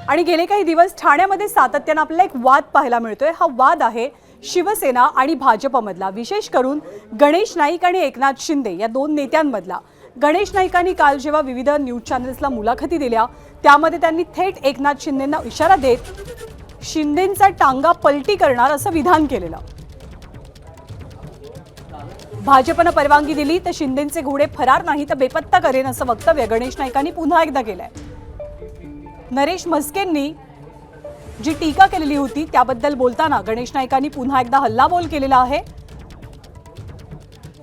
आणि गेले काही दिवस ठाण्यामध्ये सातत्याने आपल्याला एक वाद पाहायला मिळतोय। हा वाद आहे शिवसेना आणि भाजपमधला, विशेष करून गणेश नाईक आणि एकनाथ शिंदे या दोन नेत्यांमधला। गणेश नाईकांनी काल जेव्हा विविध न्यूज चॅनल्सला मुलाखती दिल्या त्यामध्ये त्यांनी थेट एकनाथ शिंदेंना इशारा देत शिंदेंचा टांगा पलटी करणार असं विधान केलेलं। भाजपने परवानगी दिली तर शिंदेंचे घोडे फरार नाही तर बेपत्ता करेन असं वक्तव्य गणेश नाईकांनी पुन्हा एकदा केलंय। नरेश म्हस्केंनी जी टीका केलेली होती त्याबद्दल बोलताना गणेश नाईकांनी पुन्हा एकदा हल्लाबोल केलेला आहे।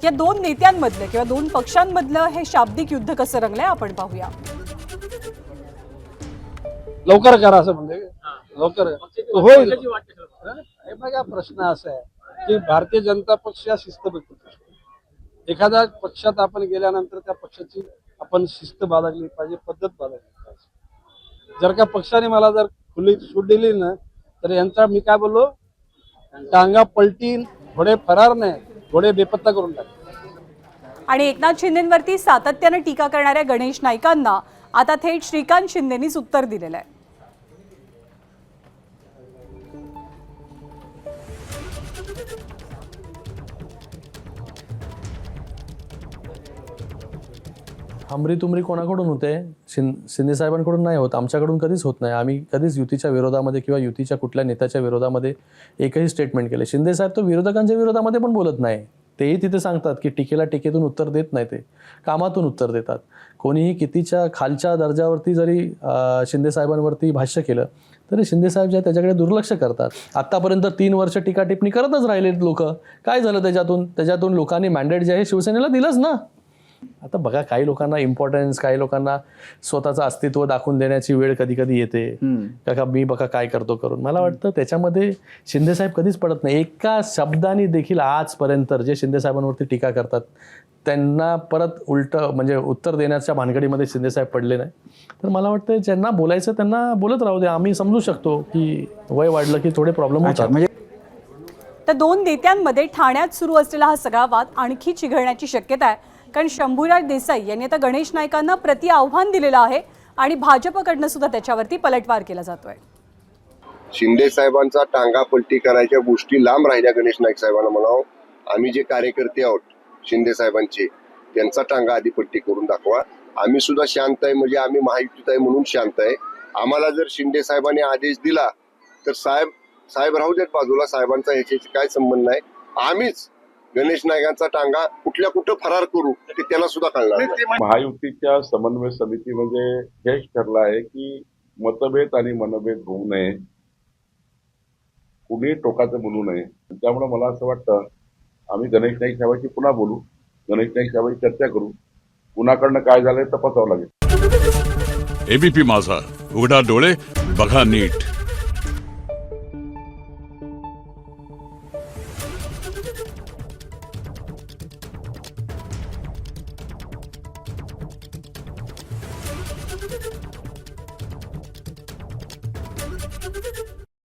या दोन नेत्यांमधलं किंवा दोन पक्षांमधलं हे शाब्दिक युद्ध कसं रंगलंय आपण पाहूया। लवकर करा असं म्हणजे लवकर होईल। हे बघा प्रश्न असा आहे की भारतीय जनता पक्ष हा शिस्तबद्ध पक्ष। एखाद्या पक्षात आपण गेल्यानंतर त्या पक्षाची आपण शिस्त बाळगली पाहिजे, पद्धत बाळगली पाहिजे। जर का पक्षाने मला जर खुली सूट दिली ना तर यांचा मी काय बोललो, टांगा पलटीन, घोडे फरार नाही, घोडे बेपत्ता करून टाक। आणि एकनाथ शिंदेंवरती सातत्याने टीका करणाऱ्या गणेश नाईकांना आता थेट श्रीकांत शिंदेंनीच उत्तर दिलेलं आहे। हमरी तुमरी कोणाकडून होते? शिंदे साहेबांकडून नाही होत, आमच्याकडून कधीच होत नाही। आम्ही कधीच युतीच्या विरोधामध्ये किंवा युतीच्या कुठल्या नेत्याच्या विरोधामध्ये एकही स्टेटमेंट केले। शिंदे साहेब तो विरोधकांच्या विरोधामध्ये पण बोलत नाही। तेही तिथे सांगतात की टीकेला टीकेतून उत्तर देत नाही, ते कामातून उत्तर देतात। कोणीही कितीच्या खालच्या दर्जावरती जरी शिंदे साहेबांवरती भाष्य केलं तरी शिंदे साहेब जे त्याच्याकडे दुर्लक्ष करतात। आतापर्यंत 3 वर्ष टीका टिप्पणी करतच राहिले लोक। काय झालं त्याच्यातून लोकांनी मॅन्डेट जे आहे शिवसेनेला दिलंच ना। आता बघा, काही लोकांना इम्पॉर्टन्स, काही लोकांना स्वतःचं अस्तित्व दाखवून देण्याची वेळ कधी कधी येते का मी बघा काय करतो करून। मला वाटतं त्याच्यामध्ये शिंदे साहेब कधीच पडत नाही। एका शब्दाने देखील आजपर्यंत जे शिंदे साहेबांवरती टीका करतात त्यांना परत उलट म्हणजे उत्तर देण्याच्या भानगडीमध्ये शिंदे साहेब पडले नाही। तर मला वाटतं ज्यांना बोलायचं त्यांना बोलत राहू दे। आम्ही समजू शकतो की वय वाढलं की थोडे प्रॉब्लेम होतात। तर दोन नेत्यांमध्ये ठाण्यात सुरू असलेला हा सगळा वाद आणखी चिघळण्याची शक्यता आहे, कारण शंभूराज देसाई यांनी आता गणेश नाईकांना प्रति आव्हान दिलेलं आहे आणि भाजपकडनं सुद्धा त्याच्यावरती पलटवार केला जातोय। शिंदे साहेबांचा टांगा पलटी करायच्या गोष्टी लांब राहिल्या। गणेश नाईक साहेबांना म्हणावं, आम्ही जे कार्यकर्ते आहोत शिंदे साहेबांचे, त्यांचा टांगा आधी पलटी करून दाखवा। आम्ही सुद्धा शांत आहे, म्हणजे आम्ही महायुतीत आहे म्हणून शांत आहे। आम्हाला जर शिंदे साहेबांनी आदेश दिला तर साहेब राहू देत बाजूला, साहेबांचा याच्याशी काय संबंध नाही। आम्हीच गणेश नाईकांचा टांगा कुठं फरार करू ते त्याला सुद्धा कळणार नाही। महायुतीच्या समन्वय समितीमध्ये हेच ठरलं आहे की मतभेद आणि मनभेद होऊ नये, कुणी टोकाचं बोलू नये। त्यामुळे मला असं वाटतं आम्ही गणेश नाईक साहेबांशी पुन्हा बोलू, गणेश नाईक साहेबांशी चर्चा करू, कुणाकडनं काय झालंय तपासावं लागेल। एबीपी माझा, उघडा डोळे बघा नीट।